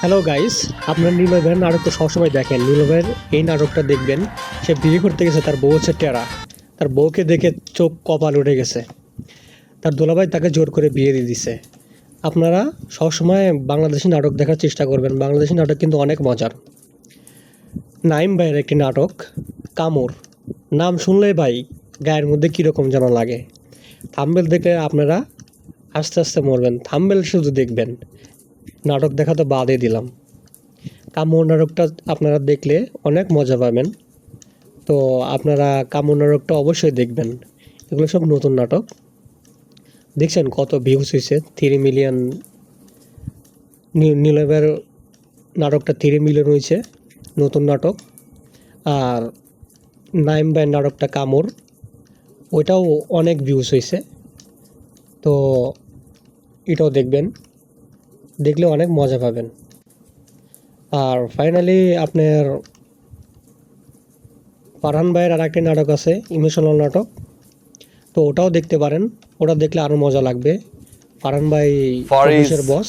Hello guys, আপনারা নিলয় ভাইয়ের নাটক তো সবসময় দেখেন। নিলয় ভাইয়ের এই নাটকটা দেখবেন, সে বিয়ে করতে গেছে, তার বউ হচ্ছে টেরা। তার বউকে দেখে চোখ কপাল উঠে গেছে। তার দুলাভাই তাকে জোর করে বিয়ে দিয়ে দিছে। আপনারা সবসময় বাংলাদেশি নাটক দেখার চেষ্টা করবেন, বাংলাদেশি নাটক কিন্তু অনেক মজার। নাইম ভাইয়ের একটি নাটক কামড়, নাম শুনলেই ভাই গায়ের মধ্যে কীরকম যেন লাগে। থাম্বনেল দেখে আপনারা আস্তে আস্তে মরবেন। থাম্বনেল শুধু দেখবেন, নাটক দেখা তো বাদই দিলাম। কামড় নাটকটা আপনারা দেখলে অনেক মজা পাবেন। তো আপনারা কামড় নাটকটা অবশ্যই দেখবেন। এগুলো সব নতুন নাটক। দেখছেন কত ভিউজ হয়েছে, 3 মিলিয়ন। নীলবের নাটকটা 3 মিলিয়ন হয়েছে, নতুন নাটক। আর নাইম ভাইয়ের নাটকটা কামড়, ওইটাও অনেক ভিউজ হয়েছে। তো এটাও দেখবেন, দেখলে অনেক মজা পাবেন। আর ফাইনালি আপনার ফারহান ভাইয়ের আর একটি নাটক আছে, ইমোশনাল নাটক। তো ওটাও দেখতে পারেন, ওটা দেখলে আরও মজা লাগবে। ফারহান ভাই ফরিজ অফিসের বস।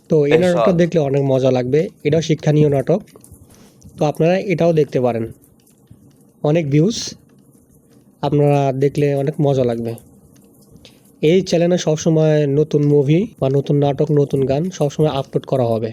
তো এই নাটকটা এরশাদ। দেখলে অনেক মজা লাগবে, এটাও শিক্ষণীয় নাটক। তো আপনারা এটাও দেখতে পারেন, অনেক ভিউজ, আপনারা দেখলে অনেক মজা লাগবে। এই চ্যানেলে সবসময় নতুন মুভি বা নতুন নাটক, নতুন গান সবসময় আপলোড করা হবে।